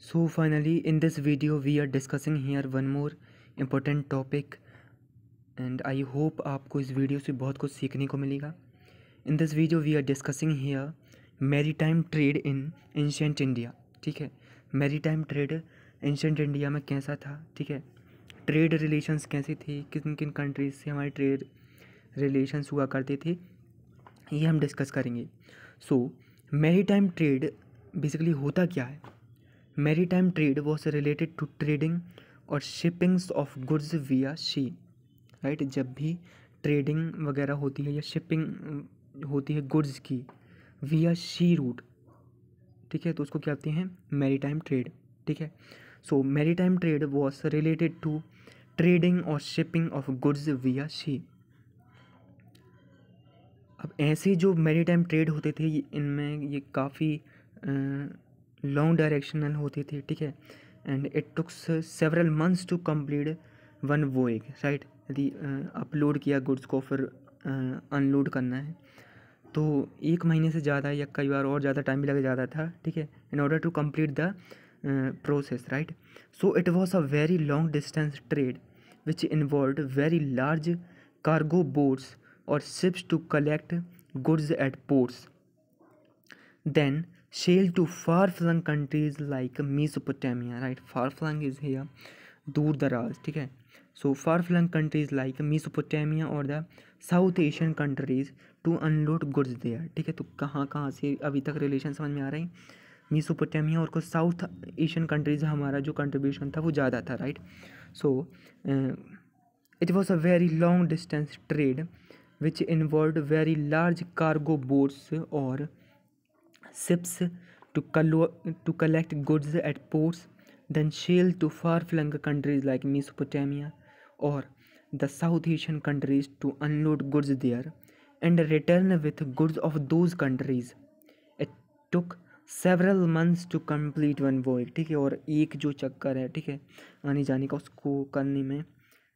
So finally in this video we are discussing here one more important topic and I hope आपको इस video से बहुत कुछ सीखने को मिलेगा. In this video we are discussing here maritime trade in ancient India. ठीक है, maritime trade ancient India में कैसा था. ठीक है, ट्रेड रिलेशंस कैसे थे, किन किन कंट्रीज से हमारे ट्रेड रिलेशंस हुआ करते थे, ये हम डिस्कस करेंगे. सो मैरीटाइम ट्रेड बेसिकली होता क्या है. Maritime trade was related to trading और shippings of goods via sea. Right, जब भी ट्रेडिंग वगैरह होती है या शिपिंग होती है गुड्स की विया शी रूट, ठीक है, तो उसको क्या कहते हैं, मैरीटाइम ट्रेड. ठीक है, so maritime trade was related to trading और shipping of goods via sea. अब ऐसे जो मैरीटाइम ट्रेड होते थे इनमें ये काफ़ी लॉन्ग डायरेक्शनल होते थे. ठीक है, and it took several months to complete one voyage. Right, यदि अपलोड किया गुड्स को फिर अनलोड करना है तो 1 महीने से ज़्यादा या कई बार और ज़्यादा टाइम भी लग जाता था. ठीक है, in order to complete the process. Right, so it was a very long distance trade which involved very large cargo boats or ships to collect goods at ports, then sail to far-flung countries like Mesopotamia. Right, far-flung is here दूर दराज. ठीक है, so far-flung countries like Mesopotamia or the South Asian countries to unload goods there. ठीक है, तो कहाँ कहाँ से अभी तक रिलेशन समझ में आ रहे हैं. मीसोपोटामिया और कुछ साउथ एशियन कंट्रीज हमारा जो कंट्रीब्यूशन था वो ज़्यादा था. Right, so it was a very long distance trade which involved very large cargo boats or ships to collect goods at ports, then sail to far-flung countries like Mesopotamia or the South Asian countries to unload goods there and return with goods of those countries. It took several months to complete one voyage. ठीक है, और एक जो चक्कर है, ठीक है, आने जाने का, उसको करने में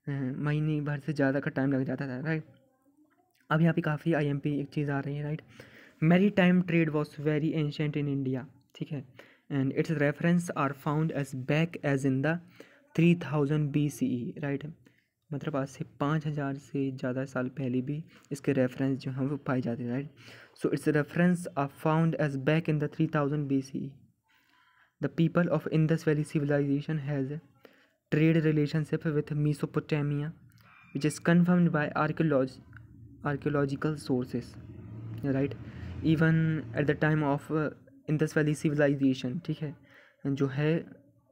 महीने भर से ज़्यादा का टाइम लग जाता था. राइट, अब यहाँ पे काफ़ी IMP एक चीज़ आ रही है. Right, maritime trade was very ancient in India. ठीक है, and its reference are found as back as in the 3000 BCE. Right, मतलब आज से 5000 से ज़्यादा साल पहले भी इसके रेफरेंस जो हैं वो पाए जाते हैं. Right, so its reference are found as back in the 3000 BCE. The people of Indus valley civilisation has trade relationship with Mesopotamia which is confirmed by archaeological sources. Right, even at the time of Indus Valley civilization. ठीक है, जो है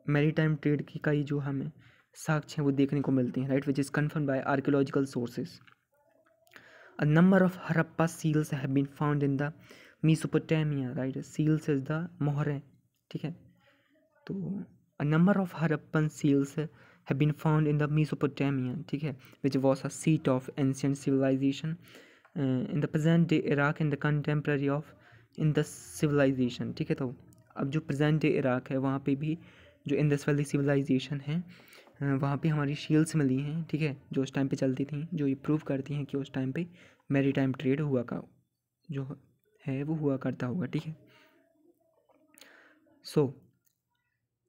maritime trade की कई जो हमें साक्ष्य हैं वो देखने को मिलते हैं. Right, which is confirmed by archaeological sources. A number of Harappa seals have been found in the Mesopotamia. Right, seals is the मोहरें. ठीक है, तो a number of Harappan seals have been found in the Mesopotamia, ठीक है, which was a seat of ancient civilization in the present day Iraq and the contemporary of Indus civilization. ठीक है, तो अब जो present day इराक है वहाँ पे भी जो इंडस वैली सिविलाइजेशन है वहाँ पे हमारी शील्ड्स मिली हैं. ठीक है, जो उस टाइम पे चलती थी, जो ये प्रूव करती हैं कि उस टाइम पे मैरीटाइम ट्रेड हुआ का जो है वो हुआ करता होगा. ठीक है, so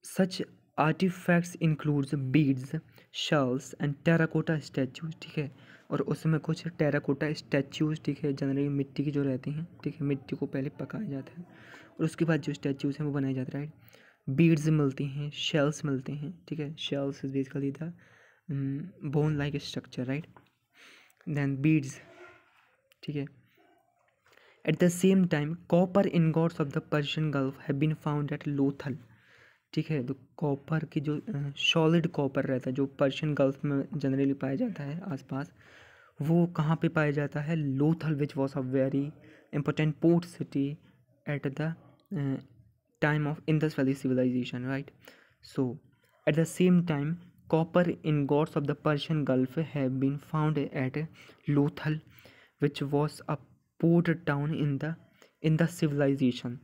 such artefacts includes beads, shells and terracotta statues. ठीक है, और उसमें कुछ टेराकोटा स्टैचूज, ठीक है, जनरली मिट्टी की जो रहती हैं. ठीक है, मिट्टी को पहले पकाया जाता है और उसके बाद जो स्टैचूज हैं वो बनाए जाते हैं. राइट, बीड्स मिलती हैं, शेल्स मिलते हैं. ठीक है, shells is basically the bone like structure. Right, then beads. ठीक है, at the same time copper ingots of the Persian Gulf have been found at Lothal. ठीक है, तो कॉपर की जो सॉलिड कॉपर रहता है जो पर्शियन गल्फ में जनरली पाया जाता है आसपास, वो कहाँ पे पाया जाता है, Lothal, which was a very important port city at the time of Indus valley civilization. Right, so at the same time copper ingots of the Persian Gulf have been found at Lothal which was a port town in the civilization.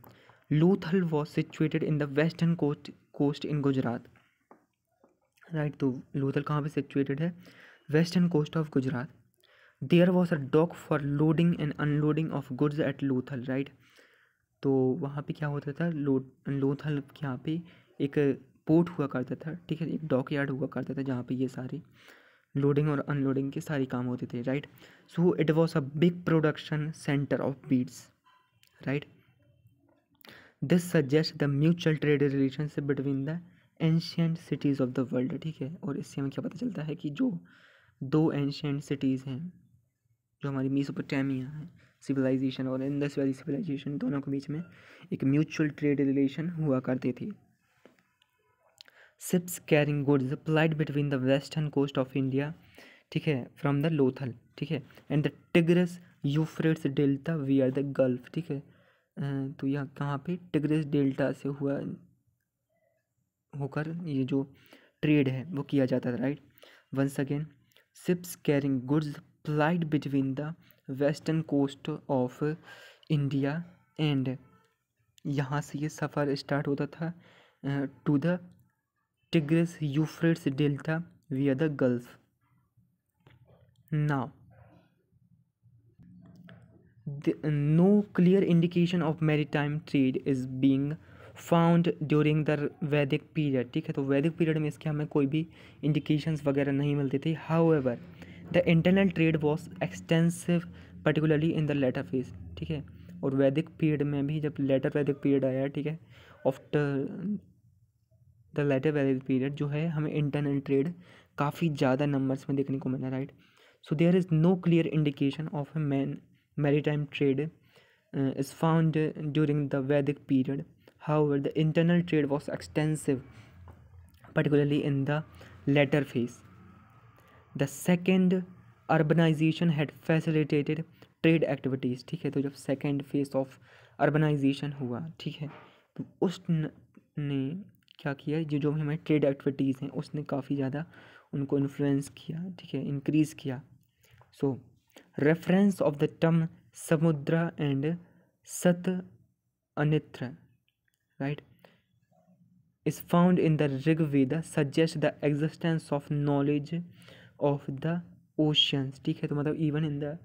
Lothal was situated in the western coast in Gujarat. Right, तो लोथल कहाँ पे situated है, western coast of Gujarat. There was a dock for loading and unloading of goods at Lothal. Right, तो वहाँ पे क्या होता था, लोथल यहाँ पे एक पोर्ट हुआ करता था, ठीक है, एक डॉक यार्ड हुआ करता था जहाँ पे ये सारी लोडिंग और अनलोडिंग के सारे काम होते थे, right. So it was a big production centre of beads, right. This suggest the mutual trade relationship between the ancient cities of the world, ठीक है। और इससे हमें क्या पता चलता है कि जो दो एंशियंट सिटीज़ हैं, जो हमारी मेसोपोटामिया है सिविलाइजेशन और इंडस वैली सिविलाइजेशन, दोनों के बीच में एक म्यूचुअल ट्रेड रिलेशन हुआ करती थी। Ships carrying goods plied between the western coast of India, ठीक है, फ्रॉम द लोथल, ठीक है, and the Tigris Euphrates delta via the Gulf, ठीक है। तो यहाँ कहाँ पे टिग्रिस डेल्टा से होकर ये जो ट्रेड है वो किया जाता था, right. Once again, ships carrying goods plied between the western coast of India and, यहाँ से ये सफ़र स्टार्ट होता था to the Tigris Euphrates delta via the Gulf. Now, no clear indication of maritime trade is being found during the Vedic period, ठीक है। तो वैदिक पीरियड में इसके हमें कोई भी इंडिकेशंस वगैरह नहीं मिलते थे। However, the internal trade was extensive, particularly in the latter phase, ठीक है। और वैदिक पीरियड में भी जब लेटर वैदिक पीरियड आया, ठीक है, आफ्टर द लेटर वैदिक पीरियड जो है हमें इंटरनल ट्रेड काफ़ी ज़्यादा नंबर्स में देखने को मिला, right. So there is no clear indication of a maritime trade is found during the Vedic period. However, the internal trade was extensive, particularly in the latter phase. The second urbanization had facilitated trade activities, ठीक है। तो जब second phase of urbanisation हुआ, ठीक है, तो उसने क्या किया, जो हमें ट्रेड एक्टिविटीज़ हैं उसने काफ़ी ज़्यादा उनको इन्फ्लुएंस किया, ठीक है, इंक्रीज़ किया। सो रेफरेंस ऑफ द टर्म समुद्रा एंड सत अनित्र, right, is found in the Rig Veda, suggests the existence of knowledge of the oceans, ठीक है। तो मतलब इवन इन द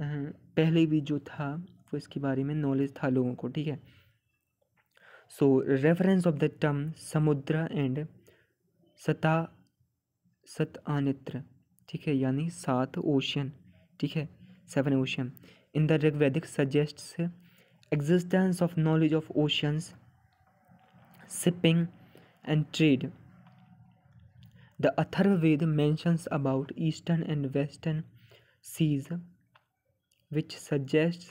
पहले भी जो था वो इसके बारे में नॉलेज था लोगों को, ठीक है। सो रेफरेंस ऑफ द टर्म समुद्र एंड सत अनित्र, ठीक है, यानी 7 ओशियन, ठीक है, 7 ocean in the Rigvedic suggests existence of knowledge of oceans, shipping and trade. The Atharvaveda mentions about eastern and western seas, which suggests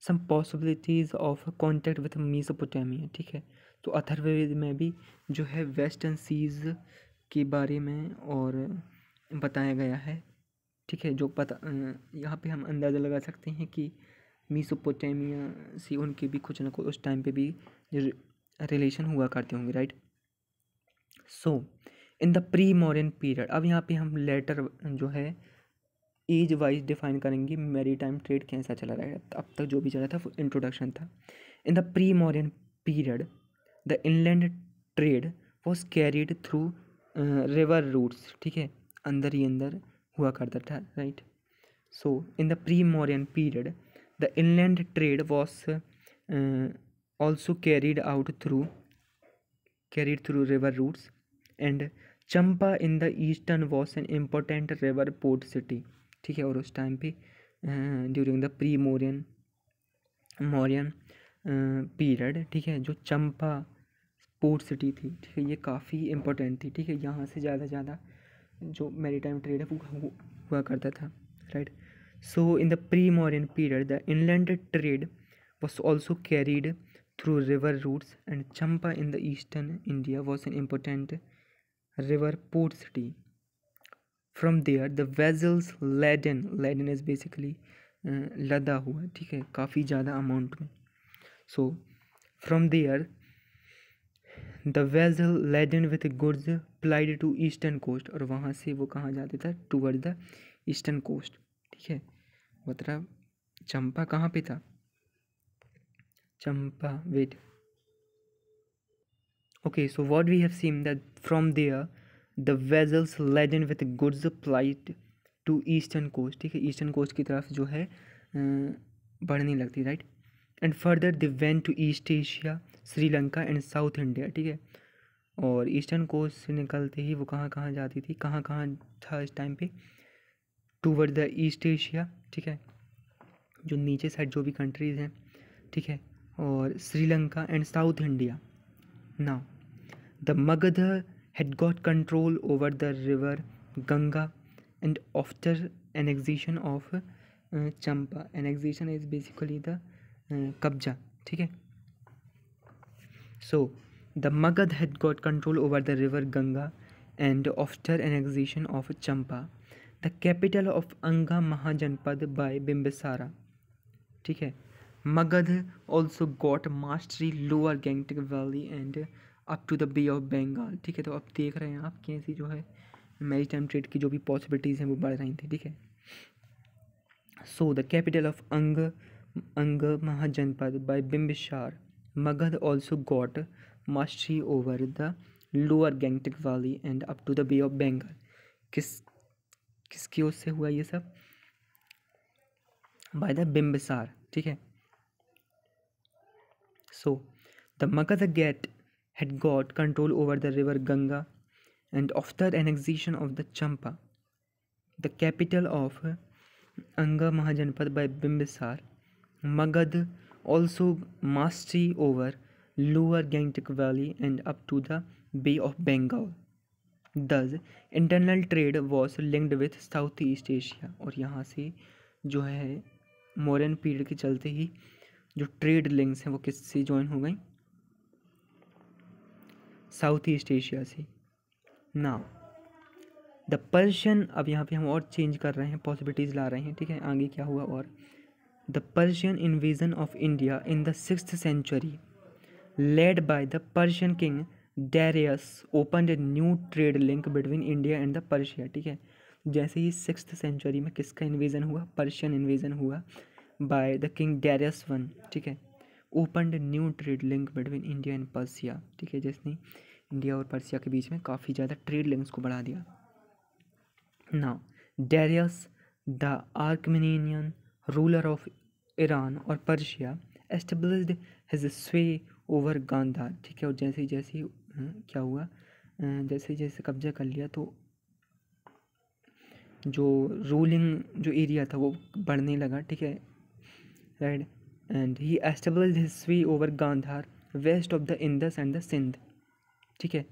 some possibilities of contact with Mesopotamia, ठीक है। तो अथर्ववेद में भी जो है वेस्टर्न सीज के बारे में और बताया गया है, ठीक है। जो पता यहाँ पे हम अंदाज़ा लगा सकते हैं कि मीसोपोटामिया से उनके भी कुछ ना कुछ उस टाइम पे भी रिलेशन हुआ करते होंगे, right. So in the pre modern period, अब यहाँ पे हम लेटर जो है एज वाइज डिफाइन करेंगे मैरी टाइम ट्रेड कैसा चला रहा है। अब तक जो भी चला था वो इंट्रोडक्शन था। In the pre modern period the inland trade was carried through river roots, ठीक है, अंदर ही अंदर हुआ करता था, right. So in the pre modern period the inland trade was also carried through river routes, and Champa in the eastern was an important river port city, ठीक है। और उस टाइम पे during the pre Mauryan period, ठीक है, जो चंपा port city थी, ठीक है, ये काफ़ी इम्पोर्टेंट थी, ठीक है। यहाँ से ज़्यादा जो मैरीटाइम ट्रेड है वो हुआ करता था, right. So in the pre-Mauryan period, the inland trade was also carried through river routes, and Champa in the eastern India was an important river port city. From there, the vessels laden is basically लदा हुआ, ठीक है, काफ़ी ज़्यादा amount में। So from there, the vessel laden with goods plied to eastern coast, और वहाँ से वो कहाँ जाते था, towards the eastern coast, ठीक है। मतलब चंपा कहाँ पे था, Champa wait okay. So what we have seen that from there the vessels laden with goods plied to eastern coast, ठीक है, ईस्टर्न कोस्ट की तरफ जो है बढ़ने लगती, right. And further they went to East Asia, Sri Lanka and South India, ठीक है। और ईस्टर्न कोस्ट से निकलते ही वो कहाँ कहाँ जाती थी, कहाँ कहाँ था इस टाइम पे, टूवर्ड द ईस्ट एशिया, ठीक है, जो नीचे साइड जो भी कंट्रीज़ हैं, ठीक है, और Sri Lanka and South India. Now the Magadh had got control over the river Ganga and after annexation of Champa. Annexation is basically the कब्जा, ठीक है. So the Magad had got control over the river Ganga and after annexation of Champa, the capital of Anga Mahajanpad by Bimbisara, ठीक है. Magad also got mastery lower Gangetic Valley and up to the bay of Bengal, ठीक है. तो अब देख रहे हैं आप कैसी जो है मैरीटाइम ट्रेड की जो भी पॉसिबिलिटीज़ हैं वो बढ़ रही थी, ठीक है. So the capital of Anga mahajanapada by Bimbisara, Magadha also got mastery over the lower Gangetic valley and up to the bay of Bengal. किसकी ओर से हुआ ये सब? बाय द बिम्बिसार, ठीक है. So the Magadha gate had got control over the river Ganga and after annexation of the Champa, the capital of Anga Mahajanpad by Bimbisar, Magad also mastery over lower Gangetic Valley and up to the Bay of Bengal. Thus, internal trade was linked with Southeast Asia. और यहाँ से जो है modern period के चलते ही जो trade links हैं वो किससे ज्वाइन हो गई? साउथ ईस्ट एशिया से. नाउ द पर्शियन, अब यहाँ पे हम और चेंज कर रहे हैं, पॉसिबिलिटीज़ ला रहे हैं, ठीक है. आगे क्या हुआ? और the Persian invasion of India in the 6th century led by the Persian king Darius opened a new trade link between India and the Persia, ठीक है. जैसे ही 6th century में किसका इन्वेजन हुआ? पर्शियन इन्वेजन हुआ by the king Darius one, ठीक है. Opened new trade link between India and Persia, ठीक है, जिसने इंडिया और पर्सिया के बीच में काफ़ी ज़्यादा ट्रेड लिंक्स को बढ़ा दिया. नाउ डेरियस द आर्कमेनियन रूलर ऑफ ईरान और Persia established his sway over Gandhara, ठीक है. और जैसे जैसे क्या हुआ, जैसे जैसे कब्जा कर लिया तो जो रूलिंग जो एरिया था वो बढ़ने लगा, ठीक है, right. And he established his sway over Gandhara west of the Indus and the Sindh, ठीक है.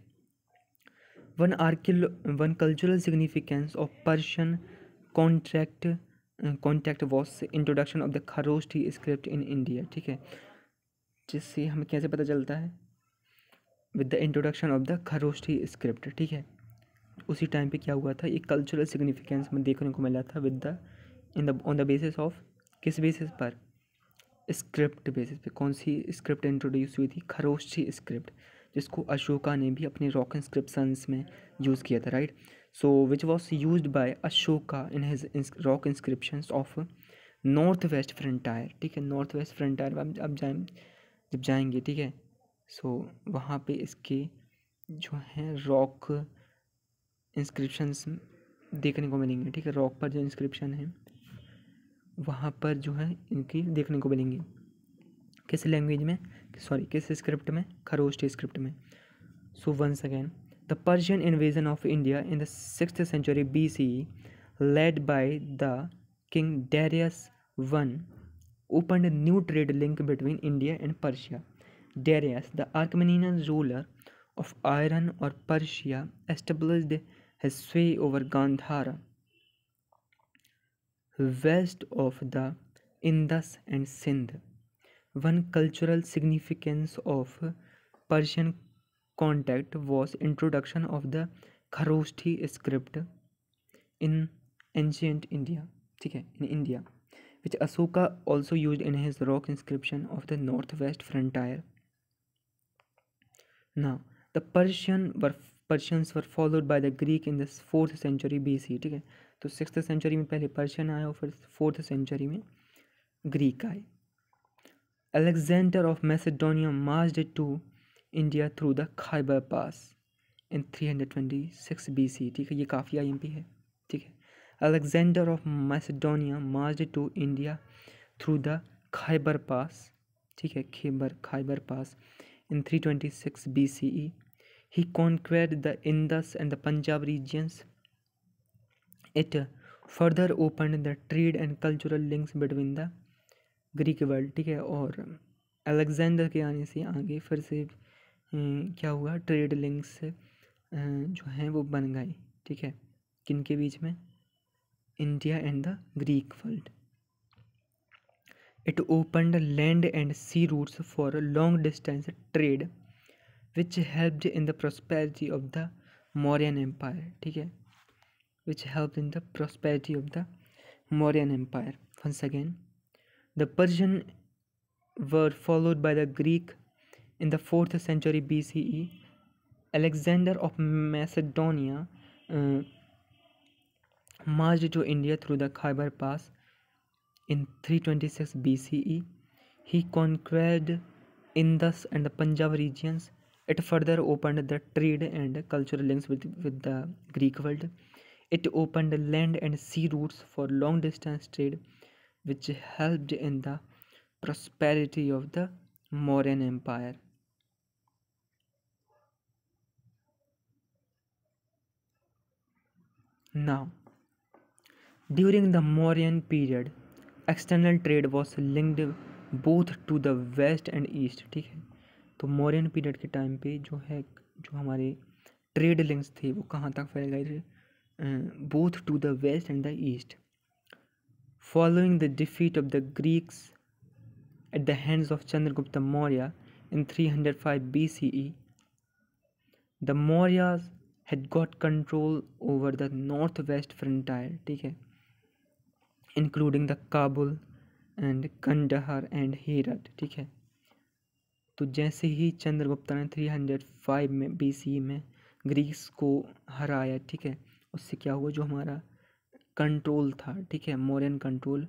One cultural significance of Persian contact was introduction of the Kharosthi script in India, ठीक है. जिससे हमें कैसे पता चलता है? With the introduction of the Kharosthi script, ठीक है. उसी टाइम पे क्या हुआ था? एक कल्चरल सिग्निफिकेंस में देखने को मिला था with the on the basis of, किस बेसिस पर? स्क्रिप्ट बेसिस पे. कौन सी स्क्रिप्ट इंट्रोड्यूस हुई थी? खरोष्ठी स्क्रिप्ट, जिसको अशोका ने भी अपने रॉक इंस्क्रिप्शंस में यूज़ किया था, right. So which was used by Ashoka in his rock inscriptions of north west frontier, ठीक है. नॉर्थ वेस्ट फ्रंटायर अब जब जाएंगे, ठीक है. सो वहाँ पे इसके जो हैं रॉक इंस्क्रिप्शंस देखने को मिलेंगे, ठीक है. रॉक पर जो इंस्क्रिप्शन है वहाँ पर जो है इनकी देखने को मिलेंगे. किस लैंग्वेज में? सॉरी, किस स्क्रिप्ट में? खरोष्ठी स्क्रिप्ट में. So once again the Persian invasion of India in the 6th century BCE led by the king Darius I opened a new trade link between India and Persia. Darius, the Achaemenid ruler of Iran or Persia, established his sway over Gandhara west of the Indus and Sindh. One cultural significance of Persian contact was introduction of the Kharoshthi script in ancient India, ठीक है, in India, which Ashoka also used in his rock inscription of the northwest frontier. Now the Persians were followed by the Greek in the 4th century BC, ठीक है. तो 6th century में पहले Persian आया और फिर 4th century में Greek आए. Alexander of Macedonia marched to India through the Khyber Pass in 326 BC, ठीक है. ये काफ़ी IMP है, ठीक है. Alexander of Macedonia marched to India through the Khyber Pass, ठीक है, Khyber Pass in 326 BCE. He conquered the Indus and the Punjab regions. It further opened the trade and cultural links between the Greek world, ठीक है। और Alexander के आने से आगे फिर से क्या हुआ, ट्रेड लिंक्स जो हैं वो बन गए, ठीक है। किन के बीच में? India and the Greek world. It opened land and sea routes for long distance trade which helped in the prosperity of the Mauryan empire, ठीक है। Which helped in the prosperity of the Mauryan empire. Once again the Persian were followed by the Greek in the 4th century BCE. Alexander of Macedonia marched to India through the Khyber Pass in 326 BCE. He conquered Indus and the Punjab regions. It further opened the trade and cultural links with the Greek world. It opened land and sea routes for long distance trade, which helped in the prosperity of the Mauryan Empire. Now, during the Mauryan period, external trade was linked both to the west and east, ठीक है। तो Mauryan period के time पे जो है, जो हमारे trade links थे वो कहाँ तक फैल गए थे? Both to the west and the east. Following the defeat of the Greeks at the hands of Chandragupta Maurya in 305 BCE, the Mauryas had got control over the northwest frontier, ठीक है, including the Kabul and Kandahar and Herat, ठीक है। तो जैसे ही चंद्रगुप्ता ने 305 में BCE में Greeks को हराया, ठीक है, उससे क्या हुआ, जो हमारा कंट्रोल था, ठीक है, Mauryan control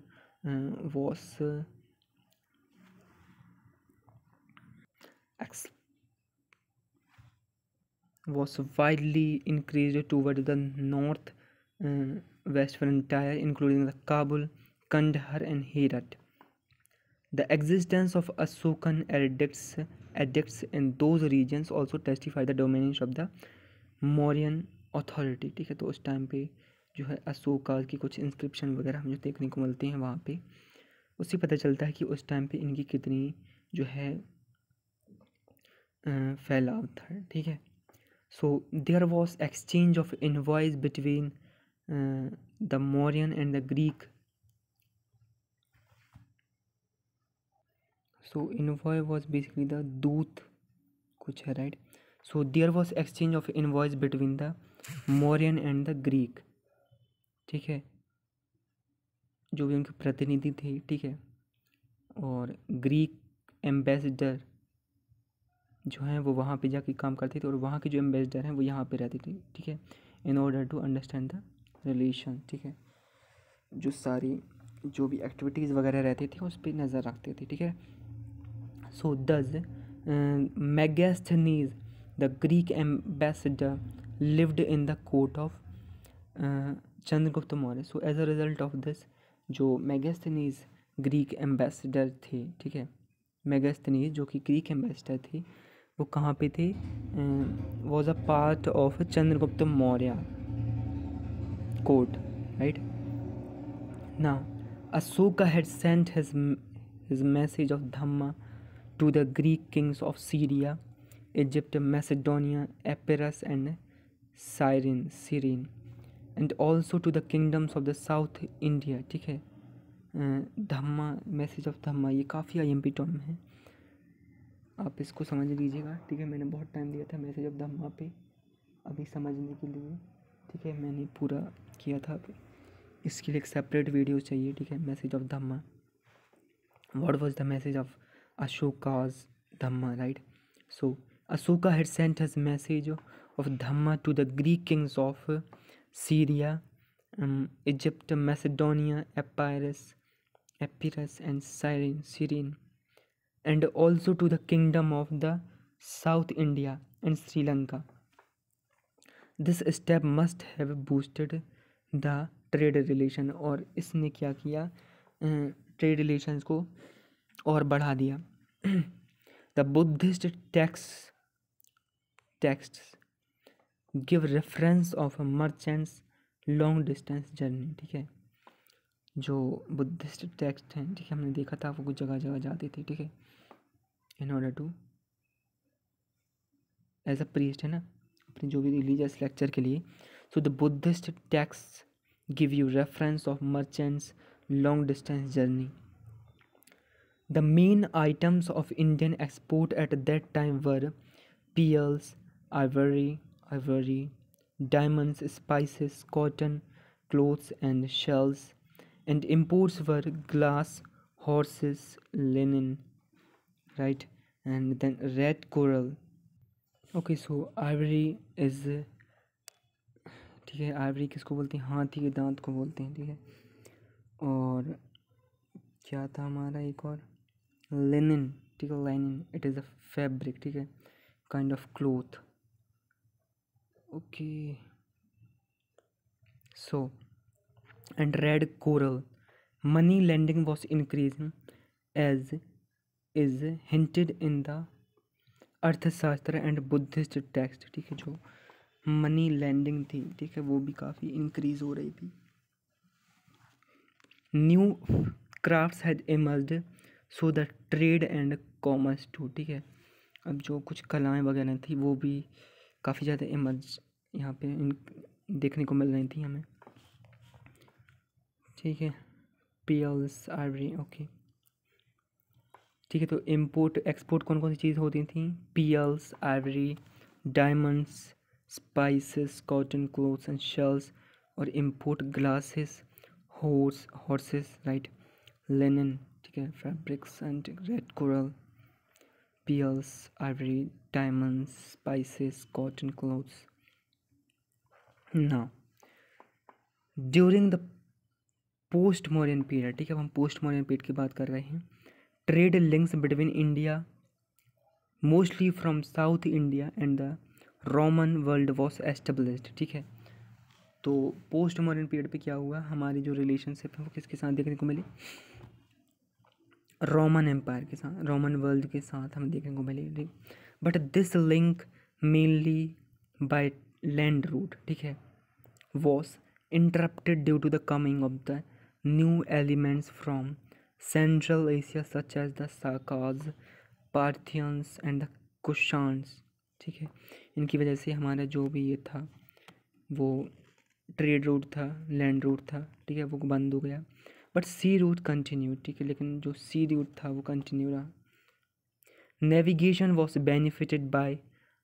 was widely increased toward the north west frontier, including the Kabul, Kandahar and Herat. The existence of Asokan edicts in those regions also testify the dominance of the Mauryan authority, ठीक है। तो उस time पे जो है अशोका की कुछ inscription वगैरह हमें जो देखने को मिलते हैं वहाँ पे, उससे पता चलता है कि उस टाइम पे इनकी कितनी जो है फैलाव था, ठीक है। So there was exchange of envoys between the Mauryan and the Greek. So envoy was basically the दूत कुछ है, right. So there was exchange of envoys between the Mauryan and the Greek, ठीक है, जो भी उनके प्रतिनिधि थे, ठीक है। और ग्रीक एम्बेसडर जो हैं वो वहाँ पे जाके काम करते थे, और वहाँ के जो एम्बेसडर हैं वो यहाँ पे रहते थे, ठीक है, in order to understand the relation, ठीक है। जो सारी जो भी एक्टिविटीज़ वगैरह रहते थे उस पर नज़र रखते थे, ठीक है। So this Megasthenes the Greek ambassador lived in the court of Chandragupta Maurya. So as a result of this, जो मेगास्थनीज ग्रीक एम्बेसडर थे, ठीक है, मेगास्थनीज जो कि ग्रीक एम्बेसडर थे, वो कहाँ पे थे? Was a part of Chandragupta Maurya court, right. Now Ashoka had sent his message of Dhamma to the Greek kings of Syria, Egypt, Macedonia, Epirus and Cyrene, and also to the kingdoms of the South India, ठीक है। धम्मा, message of धम्मा, ये काफ़ी IMP term है, आप इसको समझ लीजिएगा, ठीक है। मैंने बहुत टाइम दिया था मैसेज ऑफ धम्मा पे अभी समझने के लिए, ठीक है, मैंने पूरा किया था। इसके लिए एक सेपरेट वीडियो चाहिए, ठीक है। Message of Dhamma, what was the message of Ashoka's Dhamma, right. So Ashoka had sent his message of Dhamma to the Greek kings of Syria, Egypt, Macedonia, Epirus and Cyrene, and also to the kingdom of the South India and Sri Lanka. This step must have boosted the trade relation, और इसने क्या किया, trade relations को और बढ़ा दिया। The Buddhist texts texts give reference of a merchant's long distance journey। ठीक है, जो बुद्धिस्ट टेक्स्ट हैं, ठीक है, हमने देखा था वो कुछ जगह जगह जाते थे, ठीक है, in order to as a priest, है ना, अपने जो भी रिलीजियस लेक्चर के लिए। So the Buddhist text give you reference of merchants long distance journey. The main items of Indian export at that time were pearls, ivory, diamonds, spices, cotton, clothes, and shells. And imports were glass, horses, linen, right? And then red coral. Okay, so ivory is, ठीक है, ivory किसको बोलते हैं? हाथी के दांत को बोलते हैं, ठीक है। और क्या था हमारा एक और? लिनिन, ठीक है, linen, it is a fabric, ठीक है, kind of cloth. Okay, so and red coral, money lending was increasing as is hinted in the Arthashastra and Buddhist text. ठीक है, जो मनी लैंडिंग थी, ठीक है, वो भी काफ़ी इंक्रीज हो रही थी। New crafts had emerged so the trade and commerce too. ठीक है, अब जो कुछ कलाएं वगैरह थी वो भी काफ़ी ज़्यादा इमर्ज यहाँ पे देखने को मिल रही थी हमें। ठीक है, पीएल्स, आइवरी, ओके, ठीक है। तो इम्पोर्ट एक्सपोर्ट कौन कौन सी चीज़ होती थी? Pearls, ivory, diamonds, spices, cotton, clothes and shells. और import glasses, horses, right, linen, ठीक है, fabrics and red coral, pearls, ivory, diamonds, spices, cotton, clothes. Now, during the post modern period, ठीक है, अब हम पोस्ट मॉडर्न पीरियड की बात कर रहे हैं। Trade links between India mostly from South India and the Roman world was established. ठीक है, तो पोस्ट मॉडर्न पीरियड पे क्या हुआ, हमारी जो रिलेशनशिप है वो किसके साथ देखने को मिली? रोमन एम्पायर के साथ, रोमन वर्ल्ड के साथ हमें देखने को मिली। But this link mainly by land route, ठीक है, was interrupted due to the coming of the new elements from Central Asia such as the Sakas, Parthians and the Kushans. ठीक है, इनकी वजह से हमारा जो भी ये था वो ट्रेड रूट था, लैंड रूट था, ठीक है, वो बंद हो गया। बट सी रूट कंटिन्यू, ठीक है, लेकिन जो सी रूट था वो कंटिन्यू रहा। Navigation was benefited by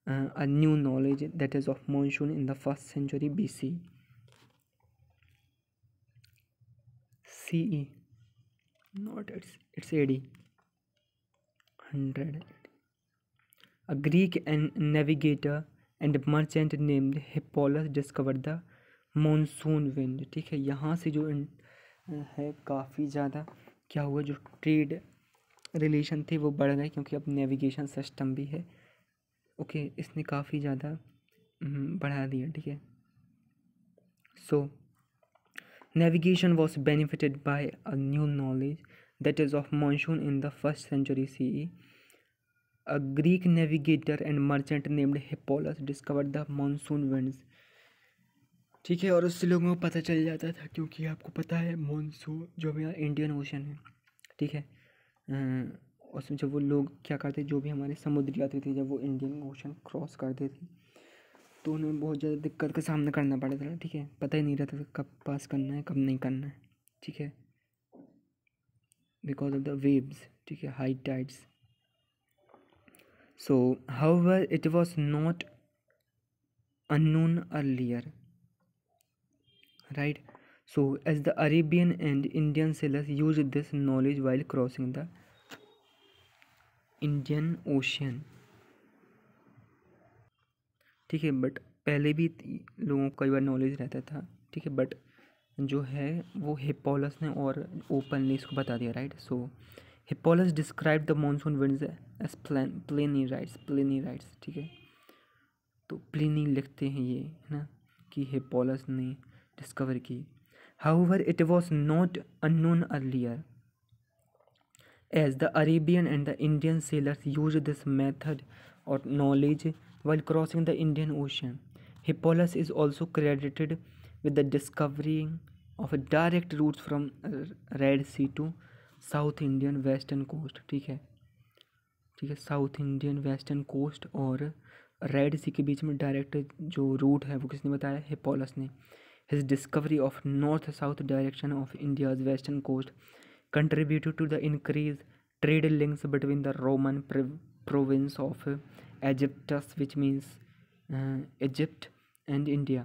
a new knowledge that is of monsoon in the first century BC CE, not it's AD 100. A Greek navigator and merchant named Hippolus discovered the monsoon wind। ठीक है, यहाँ से जो है काफ़ी ज़्यादा क्या हुआ, जो ट्रेड रिलेशन थे वो बढ़ गए, क्योंकि अब नेविगेशन सिस्टम भी है। ओके, इसने काफ़ी ज़्यादा बढ़ा दिया। ठीक है, so navigation was benefited by a new knowledge that is of monsoon in the first century CE। A Greek navigator and merchant named Hippolus discovered the monsoon winds। ठीक है, और उससे लोगों को पता चल जाता था, क्योंकि आपको पता है मॉनसून जो भी इंडियन ओशन है, ठीक है, उसमें जब वो लोग क्या करते, जो भी हमारे समुद्री यात्री थे, जब वो इंडियन ओशन क्रॉस करते थे तो उन्हें बहुत ज़्यादा दिक्कत का सामना करना पड़ता था। ठीक है, पता ही नहीं रहता था कब पास करना है कब नहीं करना है। ठीक है, बिकॉज ऑफ द वेव्स, ठीक है, high tides. So, however, it was not unknown earlier, right? So, as the Arabian and Indian sailors used this knowledge while crossing the Indian Ocean। ठीक है, बट पहले भी लोगों को कई बार नॉलेज रहता था, ठीक है, बट जो है वो हिप्पोलस ने और ओपनली इसको बता दिया, राइट? So Hippalus describe the monsoon winds as Pliny writes, ठीक है, तो प्लिनी लिखते हैं ये, है ना, कि हिप्पोलस ने डिस्कवर की। However it was not unknown earlier as the Arabian and the Indian sailors used this method और knowledge while crossing the Indian Ocean. Hippolus is also credited with the discovery of a direct routes from Red Sea to South Indian Western Coast. ठीक है, south Indian western coast और red सी के बीच में direct जो root है वो किसने बताया? हिप्पोलस ने. His discovery of north south direction of India's western coast contributed to the increased trade links between the Roman province of Egyptus, which means Egypt and India.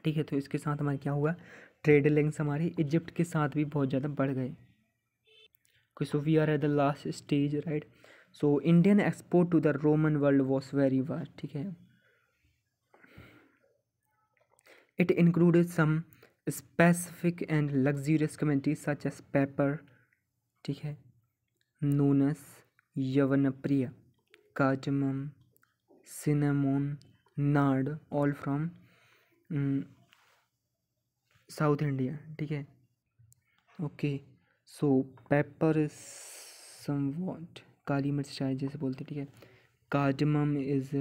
ठीक है, तो इसके साथ हमारे क्या हुआ? ट्रेड लिंक्स हमारे इजिप्ट के साथ भी बहुत ज़्यादा बढ़ गए. So we are at the last stage, right? So Indian export to the Roman world was very vast. ठीक है, it included some specific and luxurious commodities such as pepper, ठीक है, known as Yavanpriya, cardamom, cinnamon, nard, all from South India. ठीक है, okay. So pepper is somewhat काली मिर्च शायद जैसे बोलते. ठीक है, cardamom is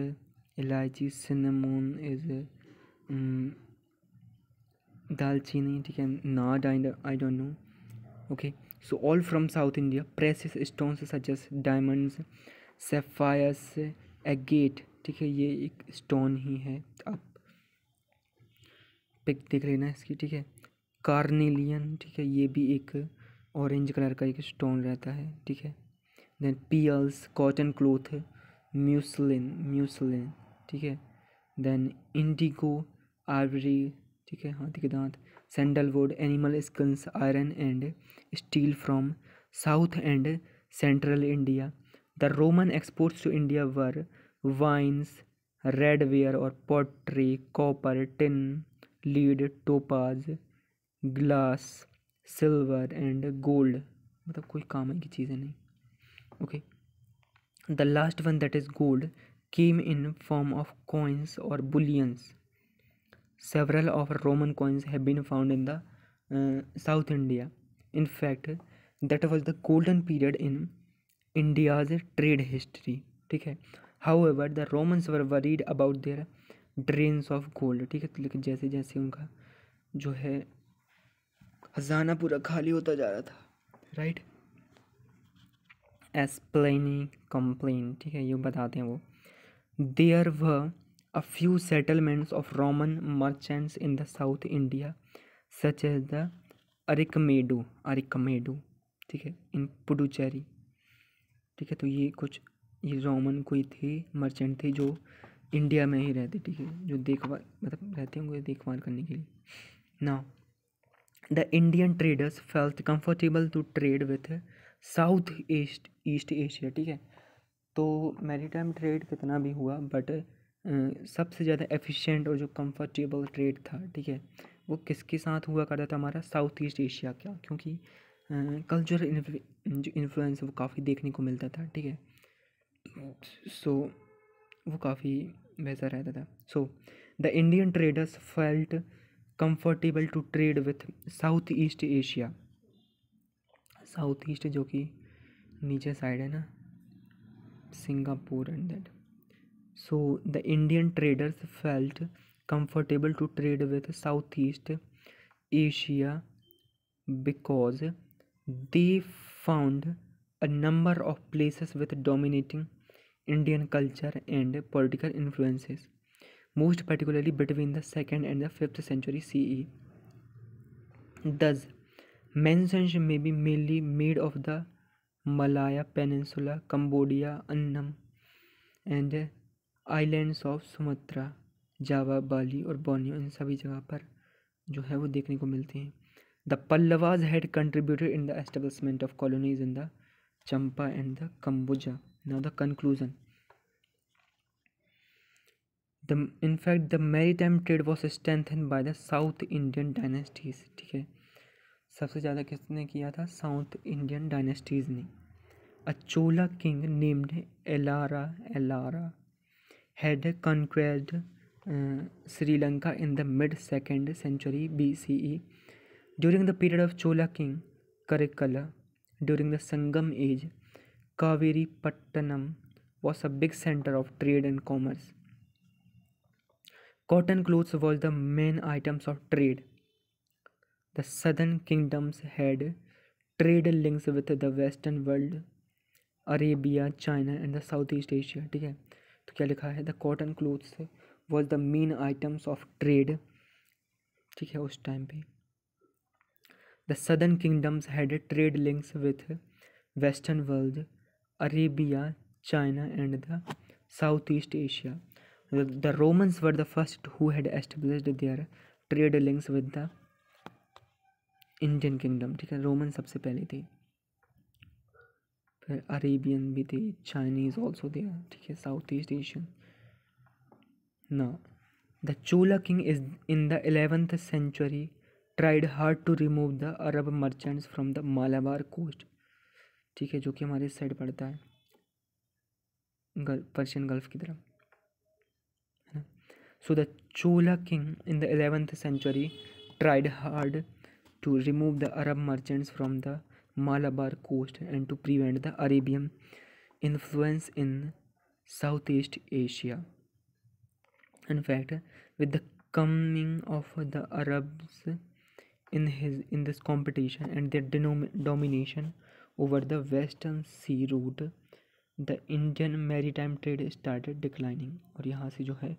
इलायची, cinnamon is दालचीनी. ठीक है, नाड I don't know. Okay, so all from South India. Precious stones such as diamonds, sapphires, agate. ठीक है, ये एक स्टोन ही है, आप पिक देख लेना इसकी. ठीक है, कार्नेलियन. ठीक है, ये भी एक ऑरेंज कलर का एक स्टोन रहता है. ठीक है, देन पियल्स, कॉटन क्लोथ, म्यूसलिन. ठीक है, देन इंडिगो, आइवरी. ठीक है, हाथी के दांत, sandalwood, animal skins, iron and steel from south and central India. The Roman exports to India were wines, redware और pottery, copper, tin, lead, topaz, glass, silver and gold. मतलब कोई काम की चीज़ें नहीं. Okay, the last one that is gold came in form of coins और bullions. Several of Roman coins have been found in the South India. In fact, that was the golden period in India's trade history. ठीक है, however, the Romans were worried about their drains of gold. ठीक है, लेकिन जैसे जैसे उनका जो है खजाना पूरा खाली होता जा रहा था, राइट, as Pliny complained. ठीक है, ये बताते हैं वो. There were a few settlements of Roman merchants in the South India, such as the Arikamedu. ठीक है, in Puducherry. ठीक है, तो ये कुछ ये रोमन कोई थे, मर्चेंट थे जो इंडिया में ही रहते. ठीक है, जो देखभाल मतलब रहते होंगे देखभाल करने के लिए. Now, the Indian traders felt comfortable to trade with South East Asia. ठीक है, तो मैरीटाइम ट्रेड कितना भी हुआ बट सबसे ज़्यादा एफिशिएंट और जो कंफर्टेबल ट्रेड था, ठीक है, वो किसके साथ हुआ करता था? हमारा साउथ ईस्ट एशिया का, क्योंकि कल्चरल जो इन्फ्लुएंस वो काफ़ी देखने को मिलता था. ठीक है, सो वो काफ़ी वैसा रहता था. So the Indian traders felt comfortable to trade with south east Asia. South east जो कि नीचे साइड है ना, Singapore and that. So the Indian traders felt comfortable to trade with Southeast Asia because they found a number of places with dominating Indian culture and political influences, most particularly between the 2nd and the 5th century CE. Thus, mentions may be mainly made of the Malaya Peninsula, Cambodia, Annam, and islands of Sumatra, Java, Bali और Borneo. इन सभी जगह पर जो है वो देखने को मिलते हैं. The Pallavas had contributed in the establishment of colonies in the Champa and the Kamboja. Now the conclusion. In fact, the maritime trade was strengthened by the South Indian dynasties. ठीक है, सबसे ज़्यादा किसने किया था? साउथ इंडियन डायनेस्टीज़ ने. A Chola king named Elara had conquered Sri Lanka in the mid-2nd century BCE. During the period of Chola king Karikala, during the Sangam age, Kaveri Pattanam was a big center of trade and commerce. Cotton clothes was the main items of trade. The southern kingdoms had trade links with the western world, Arabia, China and the south east Asia. ठीक है, तो क्या लिखा है, the cotton cloths was the main items of trade. ठीक है, उस time पे the southern kingdoms had trade links with western world, Arabia, China and the south east Asia. The Romans were the first who had established their trade links with the Indian kingdom. ठीक है, Roman सबसे पहले थे, फिर Arabian भी थे, Chinese also थे। ठीक है, साउथ ईस्ट एशियन। ना the Chola king is in the 11th century tried hard to remove the Arab merchants from the Malabar coast. ठीक है, जो कि हमारे इस साइड पड़ता है, पर्शियन गल्फ की तरफ, है ना। So the Chola king in the 11th century tried hard to remove the Arab merchants from the Malabar coast and to prevent the Arabian influence in Southeast Asia. In fact, with the coming of the Arabs in this competition and their domination over the western sea route, the Indian maritime trade started declining. और यहाँ से जो है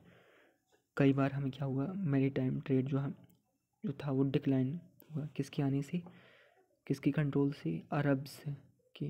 कई बार हमें क्या हुआ, maritime trade जो था वो डिक्लाइन हुआ। किसके आने से, किसकी कंट्रोल से, अरब्स के